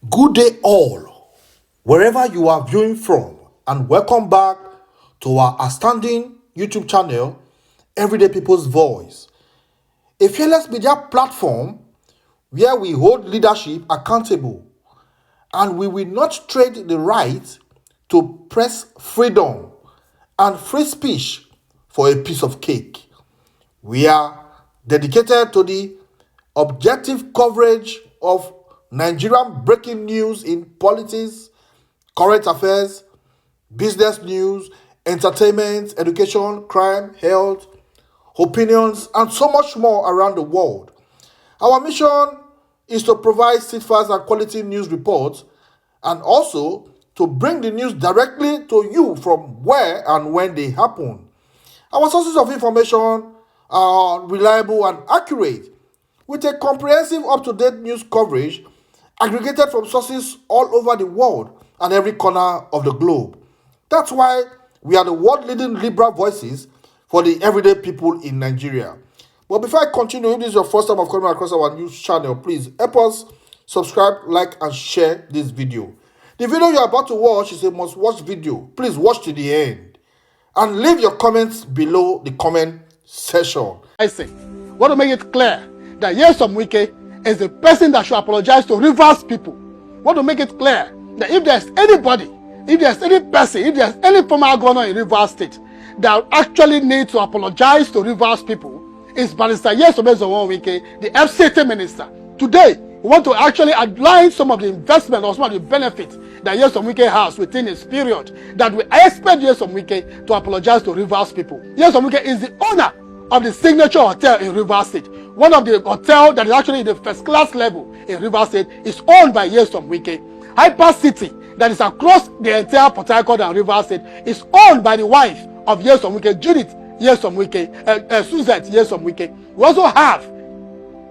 Good day, all, wherever you are viewing from, and welcome back to our outstanding YouTube channel, Everyday People's Voice, a fearless media platform where we hold leadership accountable and we will not trade the right to press freedom and free speech for a piece of cake. We are dedicated to the objective coverage of Nigerian breaking news in politics, current affairs, business news, entertainment, education, crime, health, opinions, and so much more around the world. Our mission is to provide steadfast and quality news reports and also to bring the news directly to you from where and when they happen. Our sources of information are reliable and accurate, with a comprehensive up-to-date news coverage aggregated from sources all over the world and every corner of the globe. That's why we are the world-leading liberal voices for the everyday people in Nigeria. But before I continue, if this is your first time of coming across our news channel, please help us subscribe, like, and share this video. The video you're about to watch is a must-watch video. Please watch to the end and leave your comments below the comment section. I say, want to make it clear that Wike is the person that should apologize to Rivers people. Want to make it clear that if there's anybody, if there's any person, if there's any former governor in Rivers State that actually needs to apologize to Rivers people, is Barrister Wike, the EFCC minister. Today, we want to actually outline some of the investment or some of the benefits that Wike has within his period that we expect Wike to apologize to Rivers people. Wike is the owner of the Signature Hotel in Rivers State. One of the hotels that is actually in the first class level in Rivers State is owned by Wike. Hyper City, that is across the entire Port Harcourt and Rivers State, is owned by the wife of Wike, Judith Wike, Suzette Wike. We also have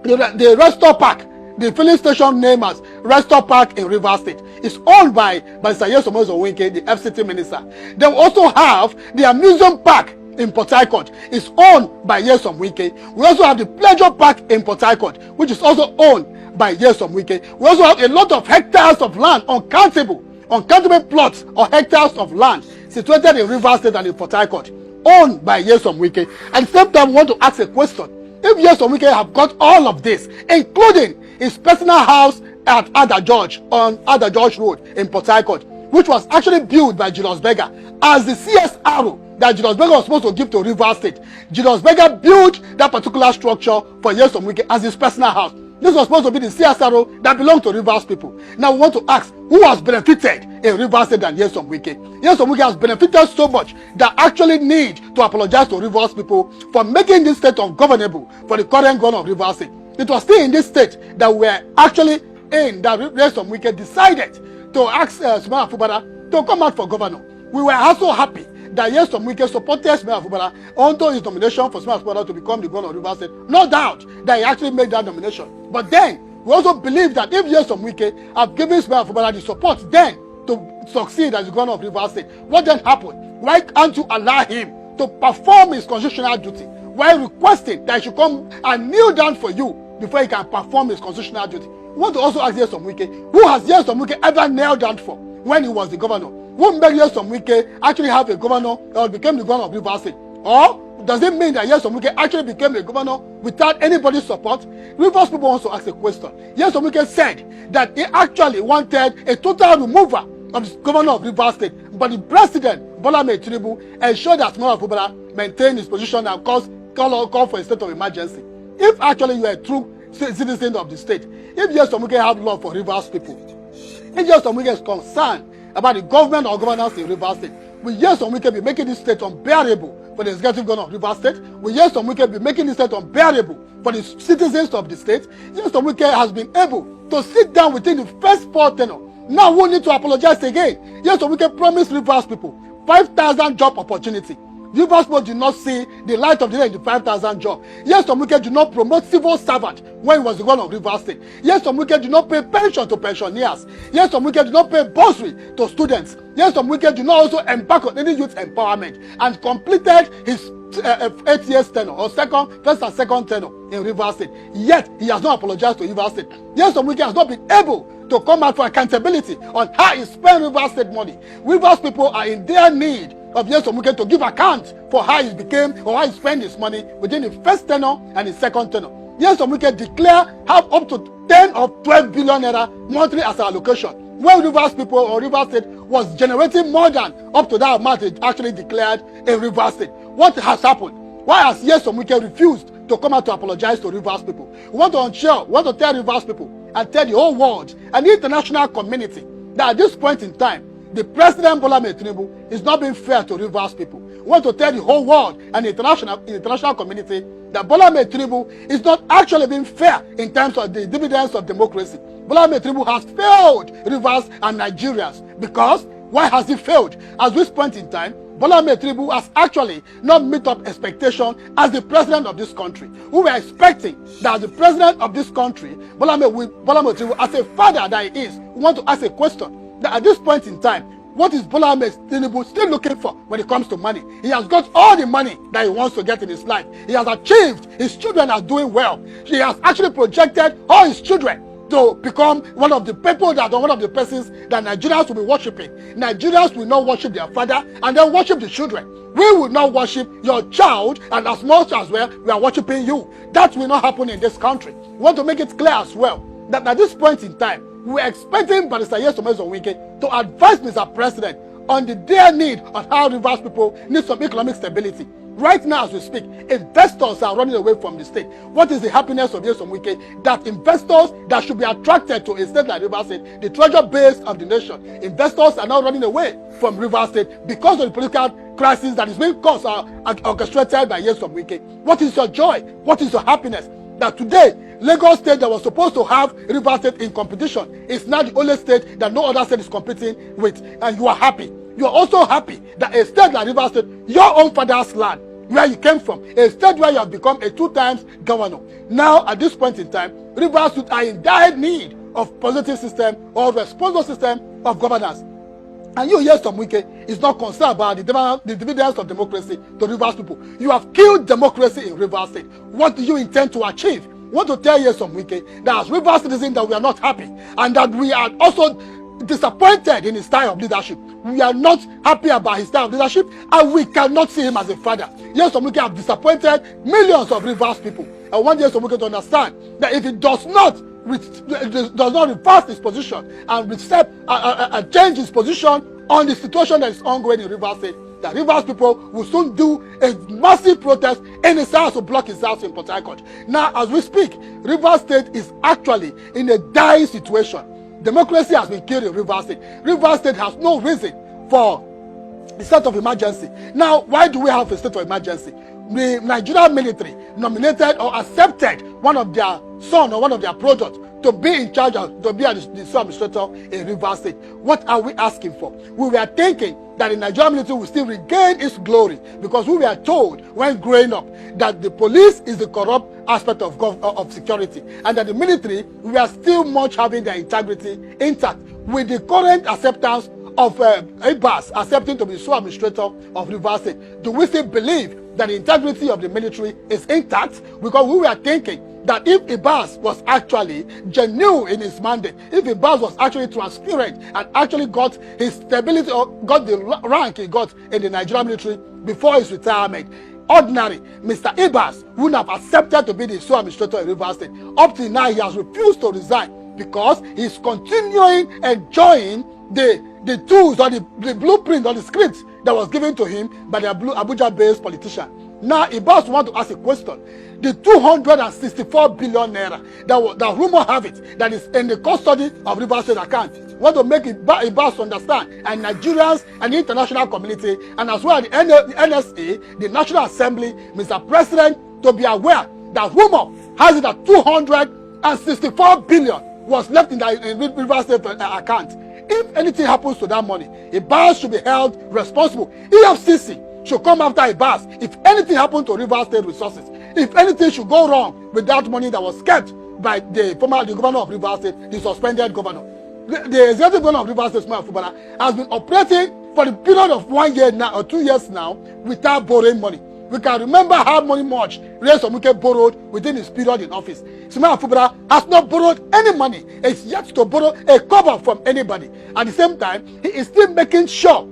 the Resto Park, the filling station named as Resto Park in Rivers State, is owned by Mr. Wike, the FCT minister. Then we also have the amusement park in Port Harcourt, is owned by Wike. We also have the pleasure park in Port Harcourt, which is also owned by Wike. We also have a lot of hectares of land, uncountable plots or hectares of land situated in Rivers State and in Port Harcourt, owned by Wike. At the same time, we want to ask a question. If Wike have got all of this, including his personal house at Ada George on Ada George Road in Port Harcourt, which was actually built by Julius Berger as the CSRO that Julius Berger was supposed to give to Rivers State. Julius Berger built that particular structure for Wike as his personal house. This was supposed to be the CSRO that belonged to Rivers people. Now we want to ask, who has benefited in Rivers State than Wike? Wike has benefited so much that actually need to apologize to Rivers people for making this state ungovernable for the current governor of Rivers State. It was still in this state that we were actually in that Wike decided to ask Smela Fubara to come out for governor. We were also happy that Wike supported Smela Fubara onto his nomination for Smela Fubara to become the governor of Rivers State. No doubt that he actually made that nomination. But then, we also believe that if Wike have given Smela Fubara the support then to succeed as the governor of Rivers State, what then happened? Why can't you allow him to perform his constitutional duty while requesting that he should come and kneel down for you before he can perform his constitutional duty? We want to also ask Wike, who has Wike ever knelt down for when he was the governor? Who made Wike actually have a governor or became the governor of Rivers State? Or does it mean that Wike actually became a governor without anybody's support? Rivers people want to ask a question. Wike said that he actually wanted a total removal of the governor of Rivers State, but the president, Bola Tinübu, ensured that Smela Fubara maintained his position and call for a state of emergency. If actually you are a true citizen of the state, if Wike have love for Rivers people, if Wike is concerned about the government or governance in Rivers State, will Wike be making this state unbearable for the executive governor of Rivers State? Will Wike be making this state unbearable for the citizens of the state? Wike has been able to sit down within the first 4 tenure. Now we need to apologize again. Wike promised Rivers people 5,000 job opportunity. Rivers people did not see the light of the day in the 5,000 job. Wike did not promote civil servant when he was the governor of Rivers State. Wike did not pay pension to pensioners. Wike did not pay bursary to students. Wike did not also embark on any youth empowerment and completed his 8 years tenure or first and second tenure in Rivers State. Yet he has not apologized to Rivers State. Wike has not been able to come out for accountability on how he spent Rivers State money. Rivers people are in their need of Nyesom Wike to give account for how he became or how he spent his money within the first tenure and the second tenure. Nyesom Wike declare have up to 10 or 12 billion naira monthly as an allocation, when Rivers people or Rivers State was generating more than up to that amount it actually declared a Rivers State. What has happened? Why has Nyesom Wike refused to come out to apologize to Rivers people? We want to ensure, we want to tell Rivers people and tell the whole world and the international community that at this point in time, the President Bola Tinübu is not being fair to Rivers people. We want to tell the whole world and the international community that Bola Tinübu is not actually being fair in terms of the dividends of democracy. Bola Tinübu has failed Rivers and Nigerians. Because why has he failed? At this point in time, Bola Tinübu has actually not met up expectation as the president of this country. We were expecting that the president of this country, Bola Tinübu, as a father that he is, we want to ask a question. That at this point in time, what is Bola Tinübu still looking for when it comes to money? He has got all the money that he wants to get in his life. He has achieved. His children are doing well. He has actually projected all his children to become one of the people that are one of the persons that Nigerians will be worshiping. Nigerians will not worship their father and then worship the children. We will not worship your child, and as much as well, we are worshiping you. That will not happen in this country. We want to make it clear as well that at this point in time, we are expecting Barrister Nyesom Wike to advise Mr. President on their need on how Rivers people need some economic stability. Right now, as we speak, investors are running away from the state. What is the happiness of Nyesom Wike? That investors that should be attracted to a state like Rivers State, the treasure base of the nation, investors are now running away from Rivers State because of the political crisis that is being caused orchestrated by Nyesom Wike. What is your joy? What is your happiness? That today, Lagos State that was supposed to have Rivers State in competition is now the only state that no other state is competing with, and you are happy. You are also happy that a state like Rivers State, your own father's land, where you came from, a state where you have become a 2-time governor. Now, at this point in time, Rivers State are in dire need of positive system or responsible system of governance. And you, Nyesom Wike, is not concerned about the dividends of democracy to Rivers people. You have killed democracy in Rivers State. What do you intend to achieve? We want to tell Nyesom Wike that as Rivers citizens that we are not happy and that we are also disappointed in his style of leadership. We are not happy about his style of leadership, and we cannot see him as a father. Nyesom Wike have disappointed millions of Rivers people. I want Nyesom Wike to understand that if he does not reverse his position and change his position on the situation that is ongoing in Rivers State, that Rivers people will soon do a massive protest in his house to block his house in Port Harcourt. Now, as we speak, Rivers State is actually in a dire situation. Democracy has been killed in Rivers State. Rivers State has no reason for the state of emergency. Now, why do we have a state of emergency? The Nigerian military nominated or accepted one of their son or one of their products to be in charge of, to be the sole administrator in Rivers State. What are we asking for? We were thinking that the Nigerian military will still regain its glory, because we were told when growing up that the police is the corrupt aspect of security, and that the military, we are still much having their integrity intact. With the current acceptance of Ibas accepting to be sole administrator of Rivers State, do we still believe that the integrity of the military is intact? Because we were thinking that if Ibas was actually genuine in his mandate, if Ibas was actually transparent and actually got his stability or got the rank he got in the Nigerian military before his retirement, ordinary Mr. Ibas would have accepted to be the sole administrator in Rivers State. Up till now, he has refused to resign because he's continuing enjoying the tools or the blueprint or the script that was given to him by the Abuja-based politician. Now, Ibas want to ask a question. The 264 billion naira that rumor have it that is in the custody of Rivers State account. Want to make Ibas understand, and Nigerians and the international community, and as well the NSA, the National Assembly, Mr. President, to be aware that rumor has it that 264 billion was left in the Rivers State account. If anything happens to that money, Ibas should be held responsible. EFCC should come after Ibas if anything happened to Rivers State resources. If anything should go wrong with that money that was kept by the governor of Rivers State, the suspended governor. The executive governor of Rivers State, Smile Fubara, has been operating for the period of 1 year now or 2 years now without borrowing money. We can remember how much Nyesom Wike borrowed within his period in office. Simon Afubara has not borrowed any money. He's yet to borrow a kobo from anybody. At the same time, he is still making sure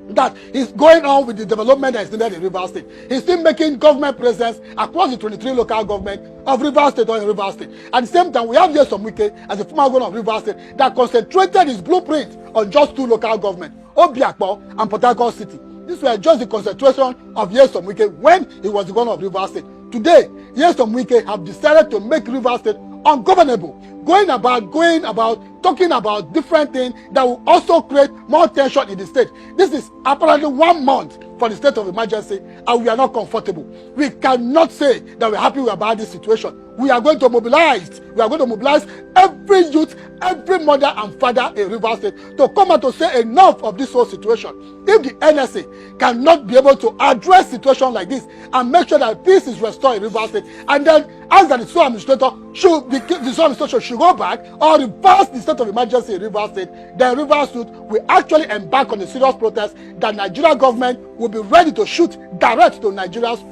that he's going on with the development that is needed in Rivers State. He's still making government presence across the 23 local government of Rivers State or in Rivers State. At the same time, we have Nyesom Wike as a former governor of Rivers State that concentrated his blueprint on just 2 local governments, Obiakpo and Port Harcourt City. These were just the concentration of Nyesom Wike when he was the governor of Rivers State. Today, Nyesom Wike have decided to make Rivers State ungovernable, going about talking about different things that will also create more tension in the state. This is apparently 1 month for the state of emergency, and we are not comfortable. We cannot say that we're happy about this situation. We are going to mobilize. We are going to mobilize every youth, every mother and father in Rivers State to come out to say enough of this whole situation. If the NSA cannot be able to address situation like this and make sure that peace is restored in Rivers State, and then ask that the sole administrator should go back or reverse the state of emergency in Rivers State, then Rivers Youth will actually embark on a serious protest that Nigeria government will be ready to shoot direct to Nigerians,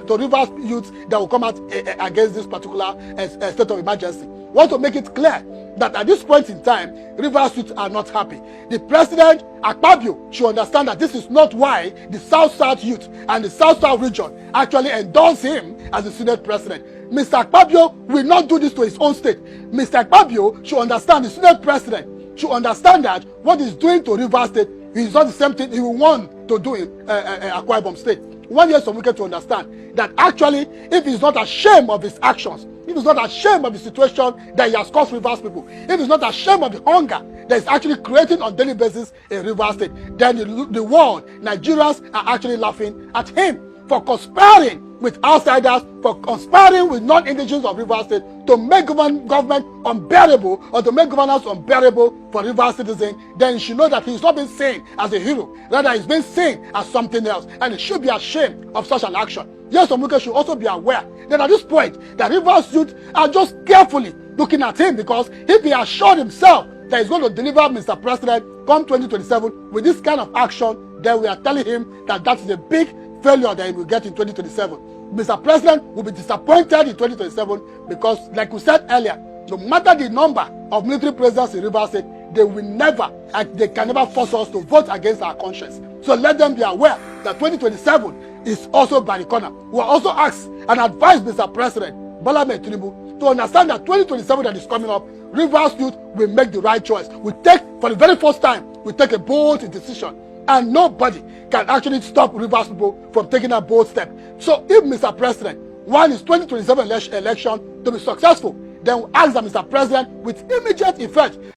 to Rivers youths that will come out against this particular state of emergency. We want to make it clear that at this point in time, Rivers youths are not happy. The president, Akpabio, should understand that this is not why the South-South youth and the South-South region actually endorse him as the Senate president. Mr. Akpabio will not do this to his own state. Mr. Akpabio should understand, the Senate president should understand that what he's doing to Rivers State is not the same thing he will want to do in Akwa Ibom State. One year some wicked to understand that actually, if he's not ashamed of his actions, if he's not ashamed of the situation that he has caused Rivers people, if he's not ashamed of the hunger that is actually creating on daily basis in Rivers State, then the world, Nigerians are actually laughing at him for conspiring with outsiders, for conspiring with non-indigenous of Rivers State to make government unbearable or to make governance unbearable for Rivers citizens. Then he should know that he's not being seen as a hero, rather he's being seen as something else, and he should be ashamed of such an action. Yes, Omuke should also be aware that at this point, the Rivers youth are just carefully looking at him, because if he assured himself that he's going to deliver Mr. President come 2027 with this kind of action, then we are telling him that that is a big failure that he will get in 2027. Mr. President will be disappointed in 2027 because, like we said earlier, no matter the number of military presidents in Rivers State, they can never force us to vote against our conscience. So let them be aware that 2027 is also by the corner. We are also asked and advised Mr. President Bola Ahmed Tinübu to understand that 2027 that is coming up, Rivers youth will make the right choice. We take, for the very first time, we take a bold decision. And nobody can actually stop Rivers people from taking a bold step. So if Mr. President wants his 2027 election to be successful, then we ask that Mr. President, with immediate effect,